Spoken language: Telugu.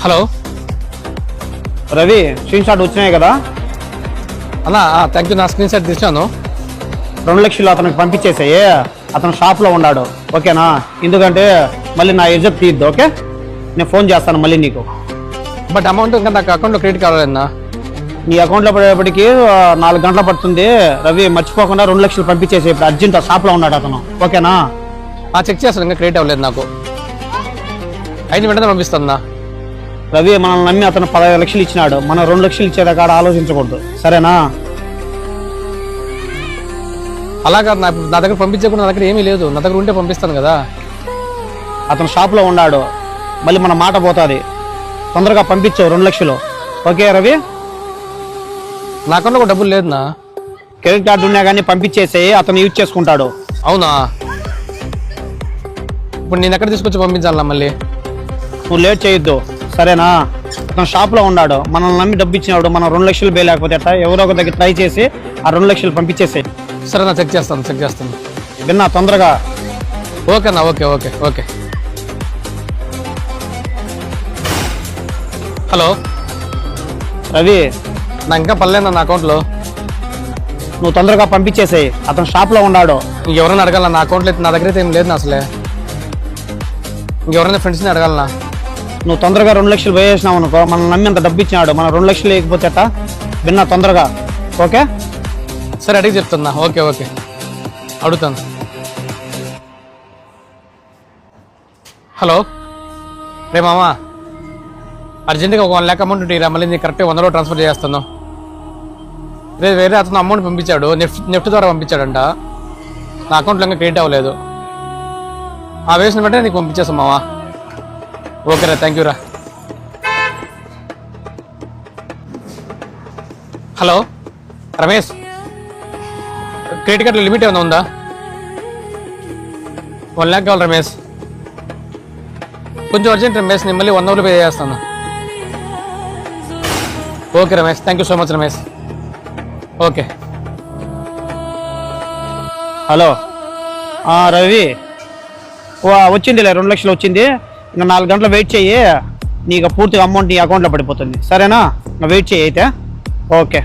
హలో రవి, స్క్రీన్ షాట్ వచ్చినాయి కదా అన్నా? థ్యాంక్ యూ, నా స్క్రీన్ షాట్ తీసాను. 2 లక్షలు అతనికి పంపించేసాయి. అతను షాప్లో ఉన్నాడు, ఓకేనా? ఎందుకంటే మళ్ళీ నా ఎగ్జామ్ తీద్దు, ఓకే? నేను ఫోన్ చేస్తాను మళ్ళీ నీకు. బట్ అమౌంట్ ఇంకా నాకు అకౌంట్లో క్రెడిట్ కావాలన్నా. నీ అకౌంట్లో పడేపటికి 4 గంటలు పడుతుంది. రవి, మర్చిపోకుండా 2 లక్షలు పంపించేసి. ఇప్పుడు అర్జెంట్ షాప్లో ఉన్నాడు అతను, ఓకేనా? చెక్ చేస్తాను, ఇంకా క్రెడిట్ అవ్వలేదు నాకు. అయిన వెంటనే పంపిస్తాను. రవి, మనల్ని నమ్మి అతను 15 లక్షలు ఇచ్చినాడు. మనం 2 లక్షలు ఇచ్చేదాకా ఆలోచించకూడదు, సరేనా? అలాగా నా దగ్గర పంపించకుండా నా దగ్గర ఏమీ లేదు. నా దగ్గర ఉంటే పంపిస్తాను కదా. అతను షాప్లో ఉన్నాడు, మళ్ళీ మన మాట పోతుంది. తొందరగా పంపించావు 2 లక్షలు, ఓకే రవి? నా అకౌంట్లో కూడా డబ్బులు లేదునా. క్రెడిట్ కార్డు ఉన్నా కానీ పంపించేసేయి, అతను యూజ్ చేసుకుంటాడు. అవునా? ఇప్పుడు నేను ఎక్కడ తీసుకొచ్చి పంపించాలన్నా మళ్ళీ? నువ్వు లేట్ చేయొద్దు, సరేనా? అతను షాప్లో ఉన్నాడు, మనల్ని నమ్మి డబ్బు ఇచ్చినాడు. మనం 2 లక్షలు బే లేకపోతే ఎట్లా? ఎవరో ఒక దగ్గర ట్రై చేసి ఆ 2 లక్షలు పంపించేసేయి. సరే నా చెక్ చేస్తాను. విన్నా, తొందరగా. ఓకేనా? ఓకే. హలో రవి, నా ఇంకా పర్లేదా నా అకౌంట్లో? నువ్వు తొందరగా పంపించేసేయి, అతను షాప్లో ఉన్నాడు. ఇంకెవరైనా అడగాల? నా అకౌంట్లో అయితే నా దగ్గర అయితే ఏం లేదు అసలే. ఇంకెవరైనా ఫ్రెండ్స్ని అడగాలనా? నువ్వు తొందరగా 2 లక్షలు పే చేసినావు అనుకో, మనం నమ్మి అంత డబ్బు ఇచ్చినాడు. మనం 2 లక్షలు లేకపోతే ఎట్టా? విన్నా, తొందరగా, ఓకే? సరే, అడిగి చెప్తున్నా. ఓకే అడుగుతాను. హలో రే మామా, అర్జెంటుగా ఒక 1 lakh అమౌంట్ ఉంటే మళ్ళీ నీకు కరెక్ట్గా 100 ట్రాన్స్ఫర్ చేస్తాను. వేరే అతను అమౌంట్ పంపించాడు, నెఫ్ట్ ద్వారా పంపించాడంట. నా అకౌంట్లో ఇంకా క్రెడిట్ అవ్వలేదు. వేసిన వెంటనే నీకు పంపించేస్తాం మావా. ఓకేరా, థ్యాంక్ యూ రా. హలో రమేష్, క్రెడిట్ కార్డులో లిమిట్ ఏమైనా ఉందా? 1 lakh కావాలి రమేష్. కొంచెం అర్జెంట్ రమేష్, నేను మళ్ళీ 1 hour పే చేస్తాను. Okay Ramesh, thank you so much Ramesh. Okay. Hello Ravi, వచ్చిందిలే 2 లక్షలు వచ్చింది. ఇంకా 4 గంటలు వెయిట్ చెయ్యి, నీకు పూర్తిగా అమౌంట్ నీ అకౌంట్లో పడిపోతుంది, సరేనా? వెయిట్ చెయ్యి అయితే. ఓకే.